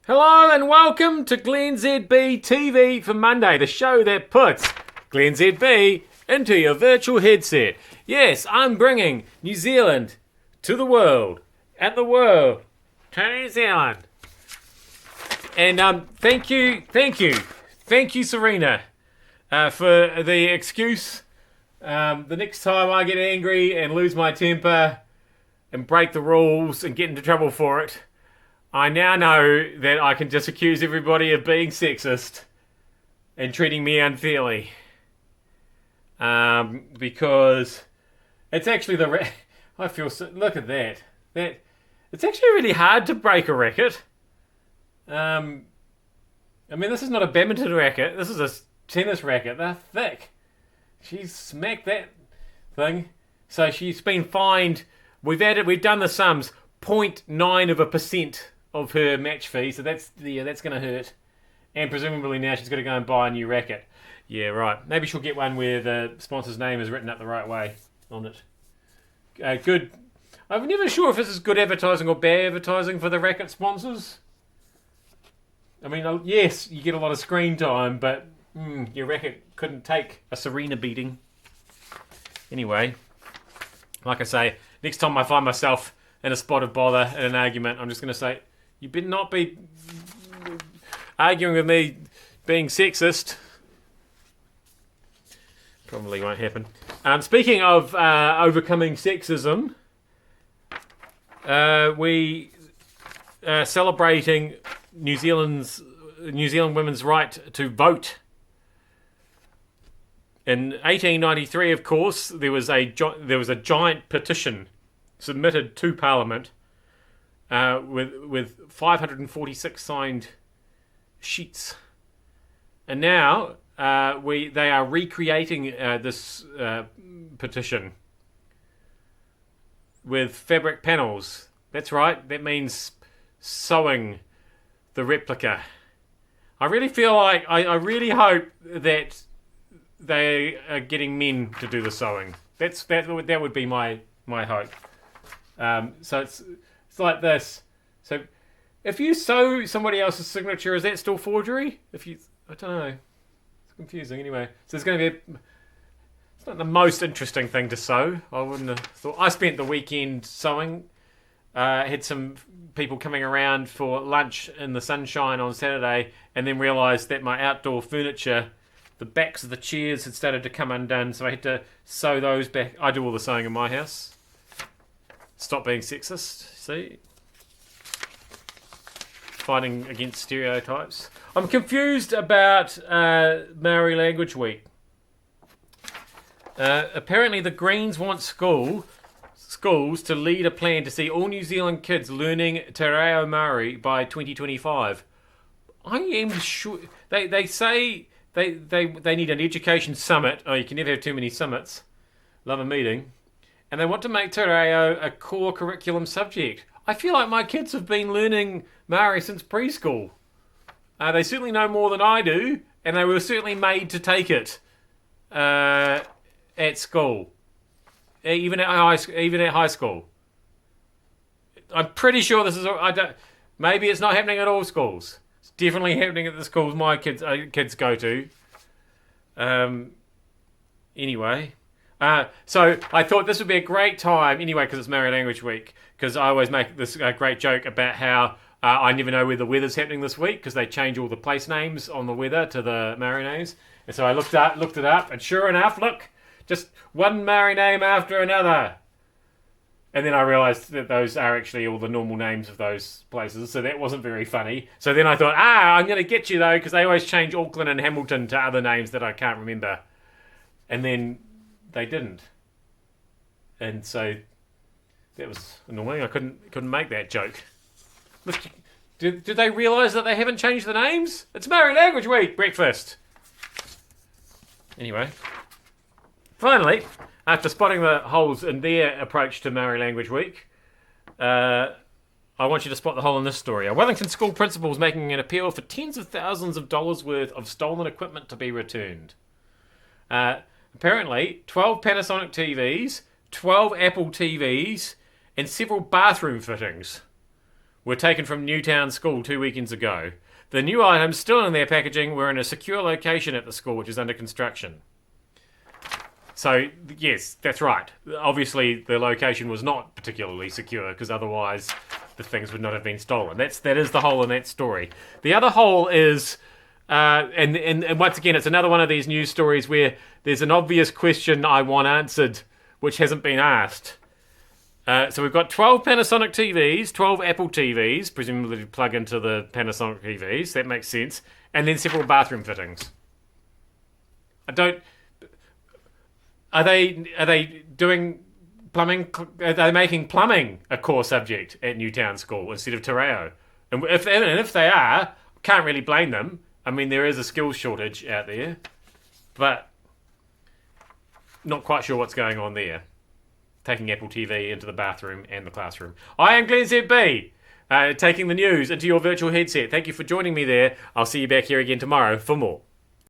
Hello and welcome to glennzb TV for Monday, the show that puts glennzb into your virtual headset. Yes, I'm bringing New Zealand to the world, and the world to New Zealand. And thank you, Serena, for the excuse. The next time I get angry and lose my temper and break the rules and get into trouble for it, I now know that I can just accuse everybody of being sexist and treating me unfairly. Because it's actually I feel so... Look at that. It's actually really hard to break a racket. I mean, this is not a badminton racket. This is a tennis racket. They're thick. She's smacked that thing. So she's been fined. We've done the sums. 0.9% of her match fee. So that's going to hurt. And presumably now she's got to go and buy a new racket. Yeah, right. Maybe she'll get one where the sponsor's name is written up the right way on it. Good. I'm never sure if this is good advertising or bad advertising for the racket sponsors. I mean, yes, you get a lot of screen time, but your racket couldn't take a Serena beating. Anyway, like I say, next time I find myself in a spot of bother in an argument, I'm just going to say, you better not be arguing with me being sexist. Probably won't happen. Speaking of overcoming sexism, we are celebrating New Zealand women's right to vote. In 1893, of course, there was a giant petition submitted to Parliament with 546 signed sheets, and now they are recreating this petition with fabric panels. That's right. That means sewing the replica. I really feel like I really hope that they are getting men to do the sewing. That would be my hope. So it's like this. So if you sew somebody else's signature, is that still forgery? I don't know. It's confusing. Anyway, so there's going to be it's not the most interesting thing to sew. I wouldn't have thought. I spent the weekend sewing. Had some people coming around for lunch in the sunshine on Saturday, and then realised that my outdoor furniture, the backs of the chairs had started to come undone, so I had to sew those back. I do all the sewing in my house. Stop being sexist, see? Fighting against stereotypes. I'm confused about Maori Language Week. Apparently the Greens want schools to lead a plan to see all New Zealand kids learning Te Reo Maori by 2025. I am sure... They say they need an education summit. Oh, you can never have too many summits. Love a meeting. And they want to make Te Reo a core curriculum subject. I feel like my kids have been learning Maori since preschool. They certainly know more than I do, and they were certainly made to take it at school, even at high school. I'm pretty sure this is. Maybe it's not happening at all schools. It's definitely happening at the schools my kids go to. Anyway. So I thought this would be a great time, anyway, because it's Maori Language Week, because I always make this great joke about how I never know where the weather's happening this week, because they change all the place names on the weather to the Maori names. And so I looked it up, and sure enough, look, just one Maori name after another. And then I realised that those are actually all the normal names of those places, so that wasn't very funny. So then I thought, I'm going to get you, though, because they always change Auckland and Hamilton to other names that I can't remember. And then they didn't, and so that was annoying. I couldn't make that joke. Look, did they realise that they haven't changed the names? It's Maori Language Week. Breakfast. Anyway, finally, after spotting the holes in their approach to Maori Language Week, I want you to spot the hole in this story. A Wellington school principal is making an appeal for tens of thousands of dollars worth of stolen equipment to be returned. Apparently, 12 Panasonic TVs, 12 Apple TVs, and several bathroom fittings were taken from Newtown School 2 weekends ago. The new items, still in their packaging, were in a secure location at the school, which is under construction. So, yes, that's right. Obviously, the location was not particularly secure, because otherwise the things would not have been stolen. That is the hole in that story. The other hole is, and once again, it's another one of these news stories where there's an obvious question I want answered, which hasn't been asked. So we've got 12 Panasonic TVs, 12 Apple TVs, presumably to plug into the Panasonic TVs. That makes sense. And then several bathroom fittings. Are they doing plumbing? Are they making plumbing a core subject at Newtown School instead of te reo? And if they are, can't really blame them. I mean, there is a skills shortage out there, but not quite sure what's going on there. Taking Apple TV into the bathroom and the classroom. I am glennzb, taking the news into your virtual headset. Thank you for joining me there. I'll see you back here again tomorrow for more.